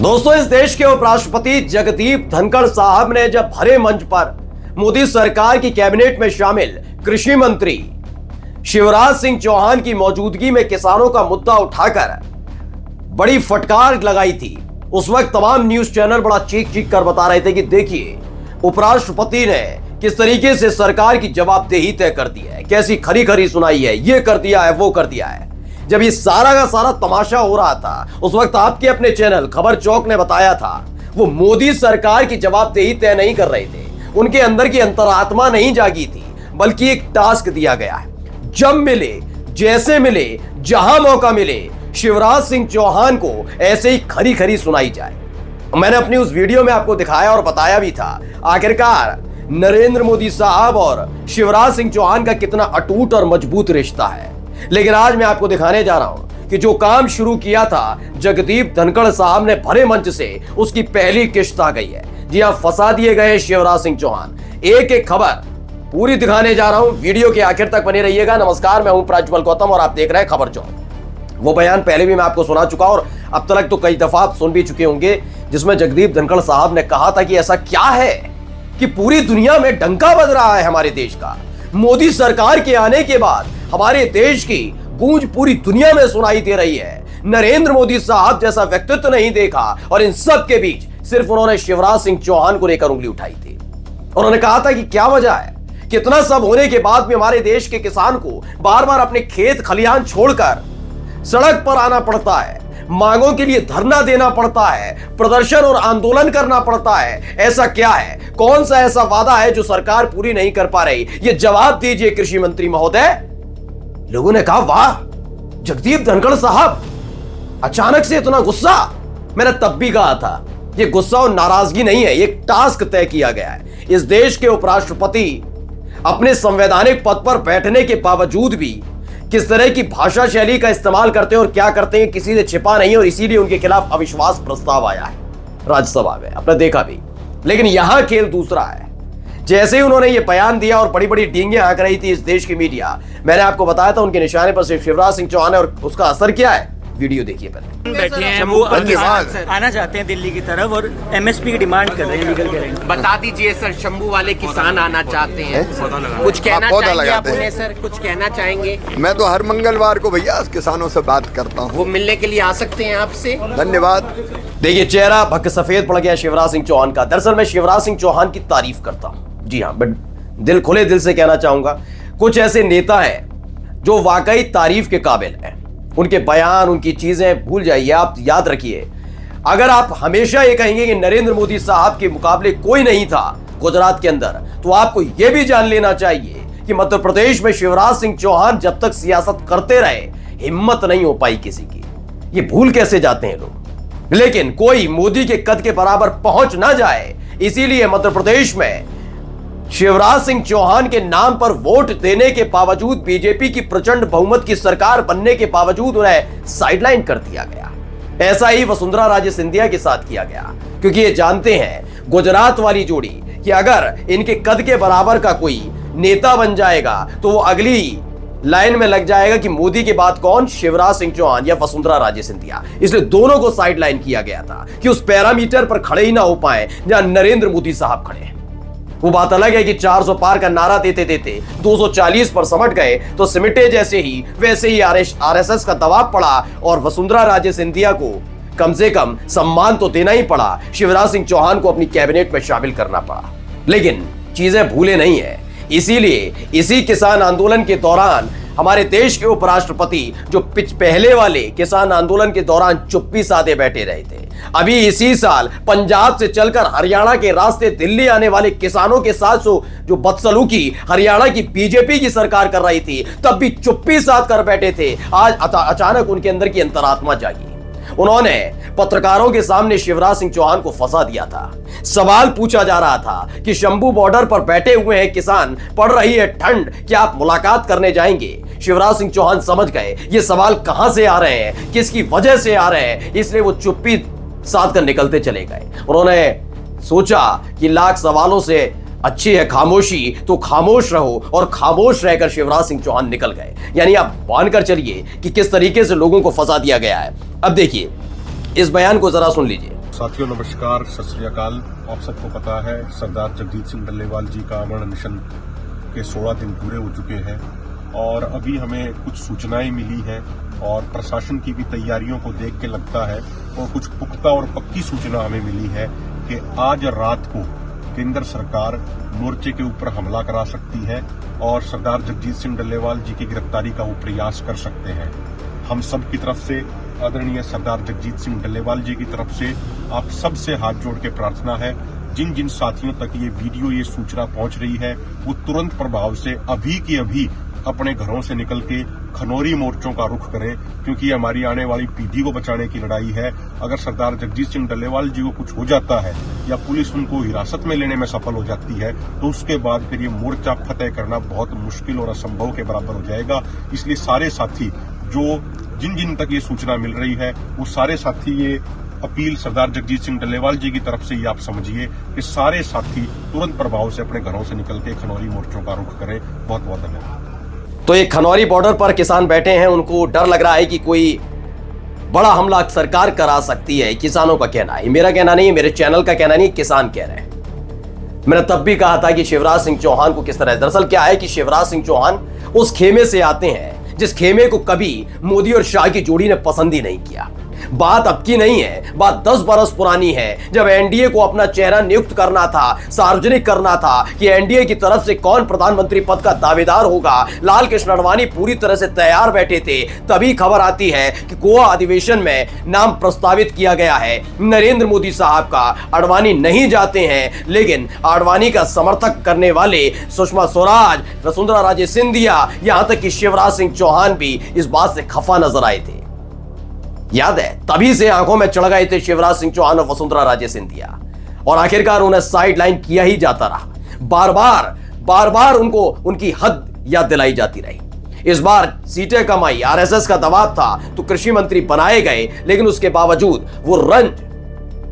दोस्तों, इस देश के उपराष्ट्रपति जगदीप धनखड़ साहब ने जब भरे मंच पर मोदी सरकार की कैबिनेट में शामिल कृषि मंत्री शिवराज सिंह चौहान की मौजूदगी में किसानों का मुद्दा उठाकर बड़ी फटकार लगाई थी, उस वक्त तमाम न्यूज चैनल बड़ा चीख चीख कर बता रहे थे कि देखिए उपराष्ट्रपति ने किस तरीके से सरकार की जवाबदेही तय कर दी है, कैसी खरी खरी सुनाई है, ये कर दिया है, वो कर दिया है। जब ये सारा का सारा तमाशा हो रहा था, उस वक्त आपके अपने चैनल खबर चौक ने बताया था वो मोदी सरकार की जवाबदेही तय नहीं कर रहे थे, उनके अंदर की अंतरात्मा नहीं जागी थी, बल्कि एक टास्क दिया गया है। जब मिले, जैसे मिले, जहां मौका मिले, शिवराज सिंह चौहान को ऐसे ही खरी खरी सुनाई जाए। मैंने अपनी उस वीडियो में आपको दिखाया और बताया भी था आखिरकार नरेंद्र मोदी साहब और शिवराज सिंह चौहान का कितना अटूट और मजबूत रिश्ता है। लेकिन आज मैं आपको दिखाने जा रहा हूं कि जो काम शुरू किया था जगदीप धनखड़ साहब ने भरे मंच से, उसकी पहली किश्त आ गई है। जी हां, फंसा दिए गए शिवराज सिंह चौहान। एक एक खबर पूरी दिखाने जा रहा हूं, वीडियो के आखिर तक बने रहिएगा। नमस्कार, मैं हूं प्रज्वल गौतम और आप देख रहे हैं खबर चौक। वो बयान पहले भी मैं आपको सुना चुका और अब तक तो कई दफा आप सुन भी चुके होंगे, जिसमें जगदीप धनखड़ साहब ने कहा था कि ऐसा क्या है कि पूरी दुनिया में डंका बज रहा है हमारे देश का। मोदी सरकार के आने के बाद हमारे देश की गूंज पूरी दुनिया में सुनाई दे रही है। नरेंद्र मोदी साहब जैसा व्यक्तित्व नहीं देखा और इन सब के बीच सिर्फ उन्होंने शिवराज सिंह चौहान को लेकर उंगली उठाई थी। उन्होंने कहा था कि क्या वजह है, कितना सब होने के बाद भी हमारे देश के किसान को बार बार अपने खेत खलिहान छोड़कर सड़क पर आना पड़ता है, मांगों के लिए धरना देना पड़ता है, प्रदर्शन और आंदोलन करना पड़ता है। ऐसा क्या है, कौन सा ऐसा वादा है जो सरकार पूरी नहीं कर पा रही? ये जवाब दीजिए कृषि मंत्री महोदय। लोगों ने कहा, वाह जगदीप धनखड़ साहब, अचानक से इतना गुस्सा। मैंने तब भी कहा था ये गुस्सा और नाराजगी नहीं है, ये टास्क तय किया गया है। इस देश के उपराष्ट्रपति अपने संवैधानिक पद पर बैठने के बावजूद भी किस तरह की भाषा शैली का इस्तेमाल करते हैं और क्या करते हैं किसी से छिपा नहीं है, और इसीलिए उनके खिलाफ अविश्वास प्रस्ताव आया है राज्यसभा में, आपने देखा भी। लेकिन यहां खेल दूसरा है। जैसे ही उन्होंने ये बयान दिया और बड़ी बड़ी डींगे हाँक रही थी इस देश की मीडिया, मैंने आपको बताया था उनके निशाने पर सिर्फ शिवराज सिंह चौहान है और उसका असर क्या है, वीडियो देखिए पहले। बैठे हैं वो आना चाहते हैं दिल्ली की तरफ और एमएसपी की डिमांड कर रहे हैं, लीगल गारंटी। बता दीजिए सर, शंभू वाले किसान आना चाहते हैं, कुछ कहना चाहेंगे आप उन्हें? सर कुछ कहना चाहेंगे? मैं तो हर मंगलवार को भैया किसानों से बात करता हूँ, वो मिलने के लिए आ सकते हैं आपसे। धन्यवाद। देखिए चेहरा भक सफेद पड़ गया शिवराज सिंह चौहान का। दरअसल मैं शिवराज सिंह चौहान की तारीफ करता हूँ, जी हाँ, बट दिल खुले दिल से कहना चाहूंगा कुछ ऐसे नेता हैं जो वाकई तारीफ के काबिल हैं। उनके बयान, उनकी चीजें भूल जाइए, आप याद रखिए। अगर आप हमेशा ये कहेंगे कि नरेंद्र मोदी साहब के मुकाबले कोई नहीं था गुजरात के अंदर, तो आपको यह भी जान लेना चाहिए कि मध्य प्रदेश में शिवराज सिंह चौहान जब तक सियासत करते रहे, हिम्मत नहीं हो पाई किसी की। ये भूल कैसे जाते हैं लोग। लेकिन कोई मोदी के कद के बराबर पहुंच ना जाए, इसीलिए मध्य प्रदेश में शिवराज सिंह चौहान के नाम पर वोट देने के बावजूद, बीजेपी की प्रचंड बहुमत की सरकार बनने के बावजूद उन्हें साइडलाइन कर दिया गया। ऐसा ही वसुंधरा राजे सिंधिया के साथ किया गया, क्योंकि ये जानते हैं गुजरात वाली जोड़ी कि अगर इनके कद के बराबर का कोई नेता बन जाएगा तो वो अगली लाइन में लग जाएगा कि मोदी के बाद कौन, शिवराज सिंह चौहान या वसुंधरा राजे सिंधिया। इसलिए दोनों को साइडलाइन किया गया था कि उस पैरामीटर पर खड़े ही ना हो पाए जहां नरेंद्र मोदी साहब खड़े हैं। वो बात अलग है कि 400 पार का नारा देते देते 240 पर समट गए तो सिमटे जैसे ही वैसे ही आरएसएस का दबाव पड़ा और वसुंधरा राजे सिंधिया को कम से कम सम्मान तो देना ही पड़ा, शिवराज सिंह चौहान को अपनी कैबिनेट में शामिल करना पड़ा। लेकिन चीजें भूले नहीं है, इसीलिए इसी किसान आंदोलन के दौरान हमारे देश के उपराष्ट्रपति जो पहले वाले किसान आंदोलन के दौरान चुप्पी साधे बैठे रहे थे, अभी इसी साल पंजाब से चलकर हरियाणा के रास्ते दिल्ली आने वाले किसानों के साथ जो बदसलूकी हरियाणा की बीजेपी की सरकार कर रही थी, तब भी चुप्पी साध कर बैठे थे। आज अचानक उनके अंदर की अंतरात्मा जागी। उन्होंने पत्रकारों के सामने शिवराज सिंह चौहान को फंसा दिया था। सवाल पूछा जा रहा था कि शंभू बॉर्डर पर बैठे हुए हैं किसान, पड़ रही है ठंड, क्या आप मुलाकात करने जाएंगे? शिवराज सिंह चौहान समझ गए ये सवाल कहां से आ रहे हैं, किसकी वजह से आ रहे हैं, इसलिए वो चुप्पी साध कर निकलते चले गए। उन्होंने सोचा कि लाख सवालों से अच्छी है खामोशी, तो खामोश रहो, और खामोश रहकर शिवराज सिंह चौहान निकल गए। यानी आप मानकर चलिए कि किस तरीके से लोगों को फंसा दिया गया है। अब देखिए इस बयान को जरा सुन लीजिए। साथियों नमस्कार, सत श्री अकाल। आप सबको पता है सरदार जगजीत सिंह डल्लेवाल जी का अमर अनशन के 16 दिन पूरे हो चुके हैं और अभी हमें कुछ सूचनाएं मिली हैं और प्रशासन की भी तैयारियों को देख के लगता है और कुछ पुख्ता और पक्की सूचना हमें मिली है कि आज रात को केंद्र सरकार मोर्चे के ऊपर हमला करा सकती है और सरदार जगजीत सिंह डल्लेवाल जी की गिरफ्तारी का वो प्रयास कर सकते हैं। हम सब की तरफ से आदरणीय सरदार जगजीत सिंह डल्लेवाल जी की तरफ से आप सब से हाथ जोड़ के प्रार्थना है, जिन जिन साथियों तक ये वीडियो ये सूचना पहुंच रही है वो तुरंत प्रभाव से अभी की अभी अपने घरों से निकल के खनौरी मोर्चों का रुख करें, क्योंकि ये हमारी आने वाली पीढ़ी को बचाने की लड़ाई है। अगर सरदार जगजीत सिंह डल्लेवाल जी को कुछ हो जाता है या पुलिस उनको हिरासत में लेने में सफल हो जाती है तो उसके बाद फिर ये मोर्चा फतेह करना बहुत मुश्किल और असंभव के बराबर हो जाएगा। इसलिए सारे साथी जो जिन जिन तक ये सूचना मिल रही है वो सारे साथी ये अपील सरदार जगजीत सिंह डल्लेवाल जी की तरफ से ही आप समझिए कि सारे साथी तुरंत प्रभाव से अपने घरों से निकल के खनौरी मोर्चों का रुख करें। बहुत बहुत धन्यवाद। तो ये खनौरी बॉर्डर पर किसान बैठे हैं, उनको डर लग रहा है कि कोई बड़ा हमला सरकार करा सकती है। किसानों का कहना है, मेरा कहना नहीं है, मेरे चैनल का कहना नहीं, किसान कह रहे हैं। मैंने तब भी कहा था कि शिवराज सिंह चौहान को किस तरह, दरअसल क्या है कि शिवराज सिंह चौहान उस खेमे से आते हैं जिस खेमे को कभी मोदी और शाह की जोड़ी ने पसंद ही नहीं किया। बात अब की नहीं है, बात 10 बरस पुरानी है, जब एनडीए को अपना चेहरा नियुक्त करना था, सार्वजनिक करना था कि एनडीए की तरफ से कौन प्रधानमंत्री पद का दावेदार होगा। लाल कृष्ण आडवाणी पूरी तरह से तैयार बैठे थे, तभी खबर आती है कि गोवा अधिवेशन में नाम प्रस्तावित किया गया है नरेंद्र मोदी साहब का। आडवाणी नहीं जाते हैं, लेकिन आडवाणी का समर्थक करने वाले सुषमा स्वराज, वसुंधरा राजे सिंधिया, यहां तक कि शिवराज सिंह चौहान भी इस बात से खफा नजर आए थे। याद है, तभी से आंखों में चढ़ गए थे शिवराज सिंह चौहान और वसुंधरा राजे सिंधिया, और आखिरकार उन्हें साइडलाइन किया ही जाता रहा। बार बार उनको उनकी हद याद दिलाई जाती रही। इस बार सीटें कम आई, आरएसएस का दबाव था तो कृषि मंत्री बनाए गए, लेकिन उसके बावजूद वो रंज,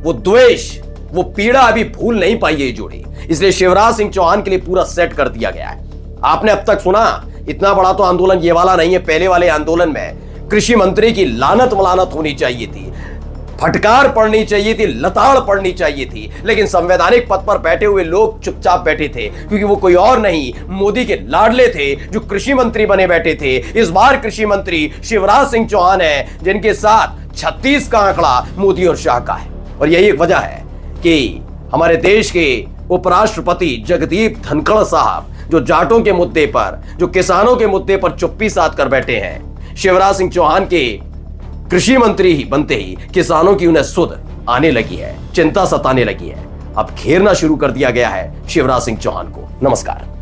वो द्वेष, वो पीड़ा अभी भूल नहीं पाई ये जोड़ी। इसलिए शिवराज सिंह चौहान के लिए पूरा सेट कर दिया गया है। आपने अब तक सुना, इतना बड़ा तो आंदोलन ये वाला नहीं है। पहले वाले आंदोलन में कृषि मंत्री की लानत मलानत होनी चाहिए थी, फटकार पड़नी चाहिए थी, लताड़ पड़नी चाहिए थी, लेकिन संवैधानिक पद पर बैठे हुए लोग चुपचाप बैठे थे, क्योंकि वो कोई और नहीं, मोदी के लाडले थे जो कृषि मंत्री बने बैठे थे। इस बार कृषि मंत्री शिवराज सिंह चौहान है, जिनके साथ 36 का आंकड़ा मोदी और शाह का है। और यही एक वजह है कि हमारे देश के उपराष्ट्रपति जगदीप धनखड़ साहब जो जाटों के मुद्दे पर, जो किसानों के मुद्दे पर चुप्पी साध कर बैठे हैं, शिवराज सिंह चौहान के कृषि मंत्री ही बनते ही किसानों की उन्हें सुध आने लगी है, चिंता सताने लगी है। अब घेरना शुरू कर दिया गया है शिवराज सिंह चौहान को। नमस्कार।